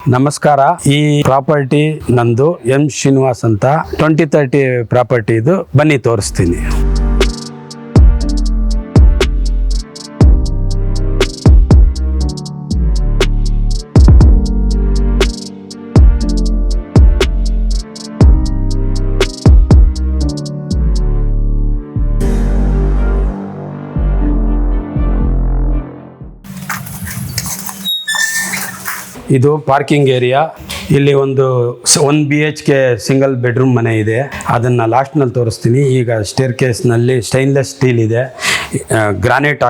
ನಮಸ್ಕಾರ. ಈ ಪ್ರಾಪರ್ಟಿ ನಂದು ಎಂ ಶ್ರೀನಿವಾಸ್ ಅಂತ 2030 ಪ್ರಾಪರ್ಟಿ ಇದು. ಬನ್ನಿ ತೋರಿಸ್ತೀನಿ. ಇದು ಪಾರ್ಕಿಂಗ್ ಏರಿಯಾ. ಇಲ್ಲಿ ಒಂದು 1 BHK ಸಿಂಗಲ್ ಬೆಡ್ರೂಮ್ ಮನೆ ಇದೆ. ಅದನ್ನು ಲಾಸ್ಟ್ನಲ್ಲಿ ತೋರಿಸ್ತೀನಿ. ಈಗ ಸ್ಟೇರ್ ಕೇಸ್ನಲ್ಲಿ ಸ್ಟೈನ್ಲೆಸ್ ಸ್ಟೀಲ್ ಇದೆ. ಗ್ರಾನೈಟ್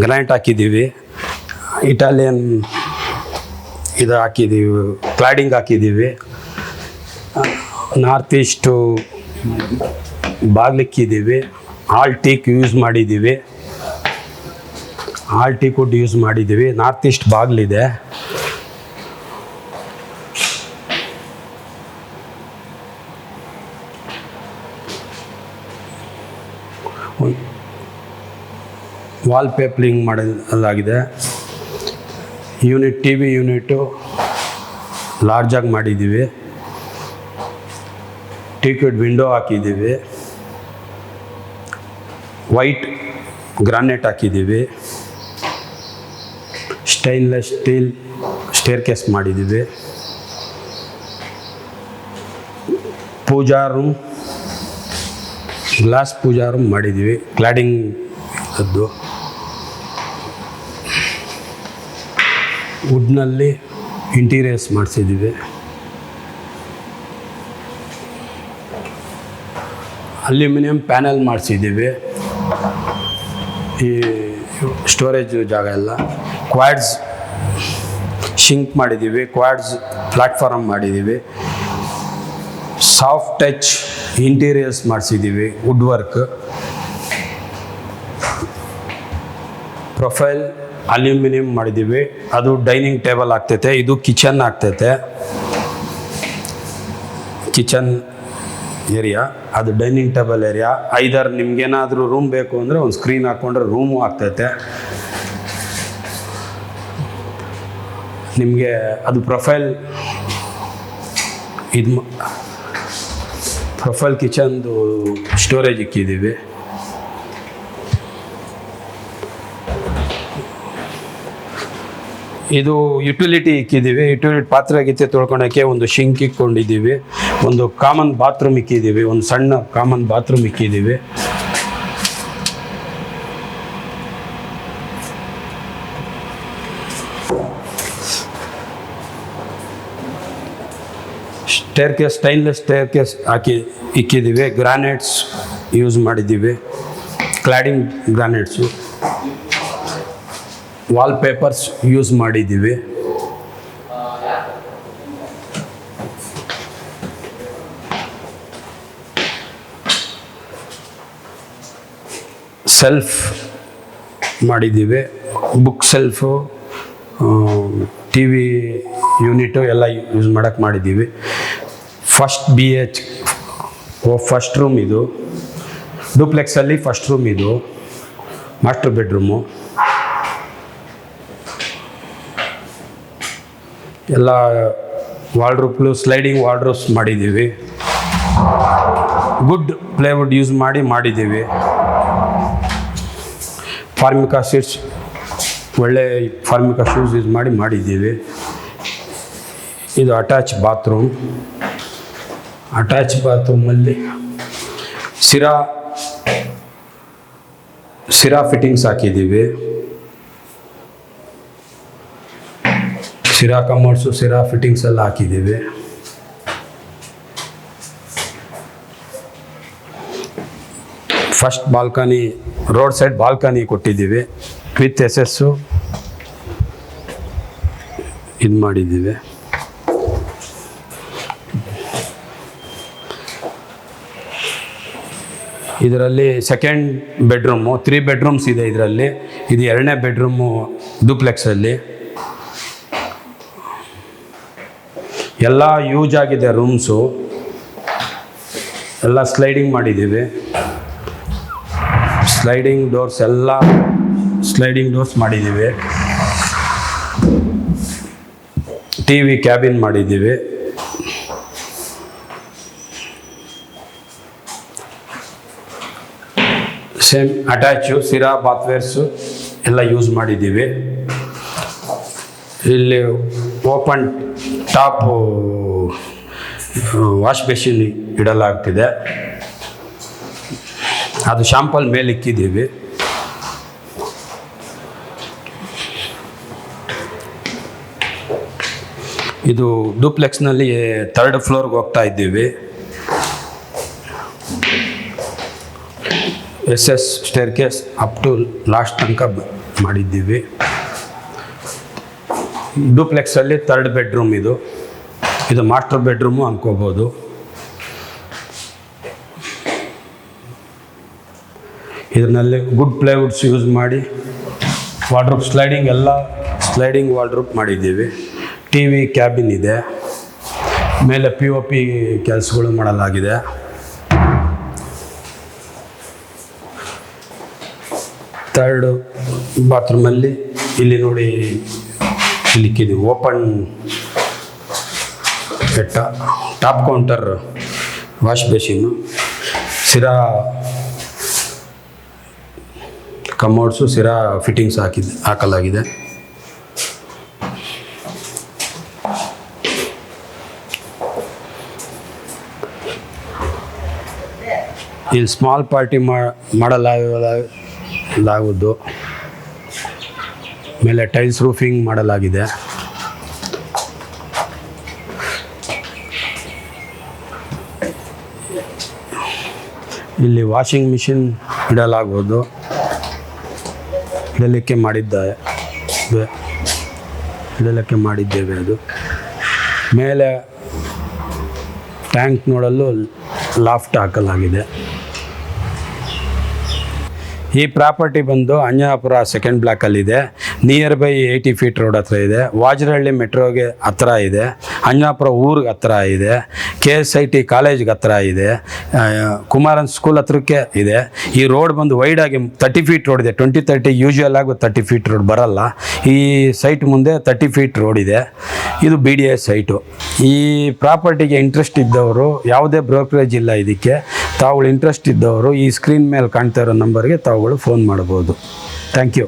ಗ್ರಾನೈಟ್ ಹಾಕಿದ್ದೀವಿ. ಇಟಾಲಿಯನ್ ಇದು ಹಾಕಿದ್ದೀವಿ, ಕ್ಲಾಡಿಂಗ್ ಹಾಕಿದ್ದೀವಿ. ನಾರ್ತ್ ಈಸ್ಟು ಬಾಗ್ಲಿಕ್ಕಿದ್ದೀವಿ. ಆಲ್ ಟೀಕ್ ಯೂಸ್ ಮಾಡಿದ್ದೀವಿ. ಆಲ್ ಟೀಕ್ ವುಡ್ ಯೂಸ್ ಮಾಡಿದ್ದೀವಿ. ನಾರ್ತ್ ಈಸ್ಟ್ ಬಾಗಿಲಿದೆ. ವಾಲ್ ಪೇಪರಿಂಗ್ ಮಾಡಲಾಗಿದೆ. TV ಯೂನಿಟು ಲಾರ್ಜಾಗಿ ಮಾಡಿದ್ದೀವಿ. ಟೀಕ್ವುಡ್ ವಿಂಡೋ ಹಾಕಿದ್ದೀವಿ. ವೈಟ್ ಗ್ರಾನೈಟ್ ಹಾಕಿದ್ದೀವಿ. ಸ್ಟೈನ್ಲೆಸ್ ಸ್ಟೀಲ್ ಸ್ಟೇರ್ ಕೇಸ್ ಮಾಡಿದ್ದೀವಿ. Puja room, glass puja room ಮಾಡಿದ್ದೀವಿ. ಕ್ಲಾಡಿಂಗ್ ಅದು ವುಡ್ನಲ್ಲಿ ಇಂಟೀರಿಯರ್ಸ್ ಮಾಡಿಸಿದ್ದೀವಿ. ಅಲ್ಯೂಮಿನಿಯಂ ಪ್ಯಾನೆಲ್ ಮಾಡಿಸಿದ್ದೀವಿ. ಈ ಸ್ಟೋರೇಜ್ ಜಾಗ ಎಲ್ಲ ಕ್ವಾಡ್ಸ್ ಶಿಂಕ್ ಮಾಡಿದ್ದೀವಿ. ಕ್ವಾಡ್ಸ್ ಪ್ಲ್ಯಾಟ್ಫಾರ್ಮ್ ಮಾಡಿದ್ದೀವಿ. ಸಾಫ್ಟ್ ಟಚ್ ಇಂಟೀರಿಯರ್ಸ್ ಮಾಡಿಸಿದ್ದೀವಿ. ವುಡ್ ವರ್ಕ್, ಪ್ರೊಫೈಲ್ ಅಲ್ಯೂಮಿನಿಯಂ ಮಾಡಿದ್ದೀವಿ. ಅದು ಡೈನಿಂಗ್ ಟೇಬಲ್ ಆಗ್ತೈತೆ. ಇದು ಕಿಚನ್ ಆಗ್ತೈತೆ. ಕಿಚನ್ ಏರಿಯಾ, ಅದು ಡೈನಿಂಗ್ ಟೇಬಲ್ ಏರಿಯಾ. ಐದರ್ ನಿಮ್ಗೇನಾದರೂ ರೂಮ್ ಬೇಕು ಅಂದರೆ ಒಂದು ಸ್ಕ್ರೀನ್ ಹಾಕ್ಕೊಂಡ್ರೆ ರೂಮು ಆಗ್ತೈತೆ. ನಿಮಗೆ ಅದು ಪ್ರೊಫೈಲ್ ಕಿಚನ್ದು ಸ್ಟೋರೇಜ್ ಇಕ್ಕಿದ್ದೀವಿ. ಇದು ಯುಟಿಲಿಟಿ ಇಕ್ಕಿದ್ದೀವಿ. ಯುಟಿಲಿಟಿ ಪಾತ್ರೆ ಗೀತೆ ತೊಳ್ಕೊಳಕ್ಕೆ ಒಂದು ಶಿಂಕ್ ಇಕ್ಕೊಂಡಿದ್ದೀವಿ. ಒಂದು ಕಾಮನ್ ಬಾತ್ರೂಮ್ ಇಕ್ಕಿದ್ದೀವಿ. ಒಂದು ಸಣ್ಣ ಕಾಮನ್ ಬಾತ್ರೂಮ್ ಇಕ್ಕಿದ್ದೀವಿ. Staircase stainless staircase ಇಕ್ಕಿದ್ದೀವಿ. ಗ್ರಾನೈಟ್ಸ್ ಯೂಸ್ ಮಾಡಿದ್ದೀವಿ. Cladding granites. Wall papers use ಮಾಡಿದ್ದೀವಿ. ಸೆಲ್ಫ್ ಮಾಡಿದ್ದೀವಿ. ಬುಕ್ ಸೆಲ್ಫು, TV ಯೂನಿಟು ಎಲ್ಲ ಯೂಸ್ ಮಾಡೋಕ್ಕೆ ಮಾಡಿದ್ದೀವಿ. ಫಸ್ಟ್ ರೂಮ್ ಇದು. ಡೂಪ್ಲೆಕ್ಸಲ್ಲಿ ಫಸ್ಟ್ ರೂಮ್ ಇದು. Master bedroom. ಎಲ್ಲ ವಾರ್ಡ್ರೋಬ್ಲು ಸ್ಲೈಡಿಂಗ್ ವಾರ್ಡ್ರೋಬ್ಸ್ ಮಾಡಿದ್ದೀವಿ. ಗುಡ್ ಪ್ಲೇವುಡ್ ಯೂಸ್ ಮಾಡಿದ್ದೀವಿ. ಫಾರ್ಮಿಕಾ ಸೀಟ್ಸ್, ಒಳ್ಳೆ ಫಾರ್ಮಿಕಾ ಶೂಸ್ ಯೂಸ್ ಮಾಡಿದ್ದೀವಿ. ಇದು ಅಟ್ಯಾಚ್ ಬಾತ್ರೂಮಲ್ಲಿ ಸಿರಾ ಫಿಟ್ಟಿಂಗ್ಸ್ ಹಾಕಿದ್ದೀವಿ. ಸಿರಾ ಕಮೋಡ್ಸು, ಸಿರಾ ಫಿಟ್ಟಿಂಗ್ಸ್ ಎಲ್ಲ ಹಾಕಿದ್ದೀವಿ. First balcony, road side balcony ಕೊಟ್ಟಿದ್ದೀವಿ. ವಿತ್ ಎಸ್ಸು ಇದು ಮಾಡಿದ್ದೀವಿ. ಇದರಲ್ಲಿ ಸೆಕೆಂಡ್ ಬೆಡ್ರೂಮು, 3 ಬೆಡ್ರೂಮ್ಸ್ ಇದೆ ಇದರಲ್ಲಿ. ಇದು 2ನೇ ಬೆಡ್ರೂಮು ಡೂಪ್ಲೆಕ್ಸಲ್ಲಿ. ಎಲ್ಲ ಯೂಸ್ ಆಗಿದೆ ರೂಮ್ಸು. ಎಲ್ಲ ಸ್ಲೈಡಿಂಗ್ ಮಾಡಿದ್ದೀವಿ. ಸ್ಲೈಡಿಂಗ್ ಡೋರ್ಸ್ ಎಲ್ಲ ಸ್ಲೈಡಿಂಗ್ ಡೋರ್ಸ್ ಮಾಡಿದ್ದೀವಿ. ಟಿ ವಿ ಕ್ಯಾಬಿನ್ ಮಾಡಿದ್ದೀವಿ. ಸೇಮ್ ಅಟ್ಯಾಚು ಸಿರಾ ಬಾತ್ವೇರ್ಸು ಎಲ್ಲ ಯೂಸ್ ಮಾಡಿದ್ದೀವಿ. ಇಲ್ಲಿ ಓಪನ್ ಟಾಪು ವಾಶ್ ಬೇಸಿನ್ ಇಡಲಾಗ್ತಿದೆ. ಅದು ಶಾಂಪಲ್ ಮೇಲೆ ಇಕ್ಕಿದ್ದೀವಿ. ಇದು ಡೂಪ್ಲೆಕ್ಸ್ನಲ್ಲಿ 3rd ಫ್ಲೋರ್ಗೆ ಹೋಗ್ತಾ ಇದ್ದೀವಿ. SS staircase up to last ತನಕ ಮಾಡಿದ್ದೀವಿ. ಡೂಪ್ಲೆಕ್ಸಲ್ಲಿ 3rd ಬೆಡ್ರೂಮ್ ಇದು ಮಾಸ್ಟರ್ ಬೆಡ್ರೂಮು ಅನ್ಕೋಬೋದು. ಇದರಲ್ಲಿ ಗುಡ್ ಪ್ಲೈವುಡ್ಸ್ ಯೂಸ್ ಮಾಡಿ ವಾರ್ಡ್ರೋಬ್ ಸ್ಲೈಡಿಂಗ್ ವಾರ್ಡ್ರೋಬ್ ಮಾಡಿದ್ದೀವಿ. ಟಿ ವಿ ಕ್ಯಾಬಿನ್ ಇದೆ. ಮೇಲೆ POP ಕೆಲಸಗಳು ಮಾಡಲಾಗಿದೆ. ಥರ್ಡ್ ಬಾತ್ರೂಮಲ್ಲಿ ಇಲ್ಲಿ ನೋಡಿ ಇಲ್ಲಿಕ್ಕಿದ್ದೀವಿ open top counter wash basin, Cera commodes, Cera fittings ಹಾಕಲಾಗಿದೆ. ಇಲ್ಲಿ ಸ್ಮಾಲ್ ಪಾರ್ಟಿ ಮಾಡಲಾಗುವುದು. ಮೇಲೆ ಟೈಲ್ಸ್ ರೂಫಿಂಗ್ ಮಾಡಲಾಗಿದೆ. ಇಲ್ಲಿ ವಾಷಿಂಗ್ ಮಿಷಿನ್ ಇಡಲಾಗುವುದು. ಇಡಲಿಕ್ಕೆ ಮಾಡಿದ್ದೇವೆ. ಅದು ಮೇಲೆ ಟ್ಯಾಂಕ್ ನೋಡಲು ಲಾಫ್ಟ್ ಹಾಕಲಾಗಿದೆ. ಈ ಪ್ರಾಪರ್ಟಿ ಬಂದು ಅಂಜನಾಪುರ 2nd ಬ್ಲಾಕಲ್ಲಿದೆ. ನಿಯರ್ ಬೈ 80 ಫೀಟ್ ರೋಡ್ ಹತ್ರ ಇದೆ. ವಾಜರಹಳ್ಳಿ ಮೆಟ್ರೋಗೆ ಹತ್ರ ಇದೆ. ಅಂಜನಾಪುರ ಊರಿಗೆ ಹತ್ರ ಇದೆ. KSIT ಕಾಲೇಜ್ಗೆ ಹತ್ರ ಇದೆ. ಕುಮಾರನ್ ಸ್ಕೂಲ್ ಹತ್ರಕ್ಕೆ ಇದೆ. ಈ ರೋಡ್ ಬಂದು ವೈಡಾಗಿ 30 ಫೀಟ್ ರೋಡ್ ಇದೆ. 20-30 ಯೂಶುವಲ್ ಆಗಿ 30 ಫೀಟ್ ರೋಡ್ ಬರಲ್ಲ. ಈ ಸೈಟ್ ಮುಂದೆ 30 ಫೀಟ್ ರೋಡ್ ಇದೆ. ಇದು BDA ಸೈಟು. ಈ ಪ್ರಾಪರ್ಟಿಗೆ ಇಂಟ್ರೆಸ್ಟ್ ಇದ್ದವರು, ಯಾವುದೇ ಬ್ರೋಕರೇಜ್ ಇಲ್ಲ ಇದಕ್ಕೆ, ತಾವುಗಳು ಇಂಟ್ರೆಸ್ಟ್ ಇದ್ದವರು ಈ ಸ್ಕ್ರೀನ್ ಮೇಲೆ ಕಾಣ್ತಾ ಇರೋ ನಂಬರ್ಗೆ ತಾವುಗಳು ಫೋನ್ ಮಾಡ್ಬೋದು. Thank you.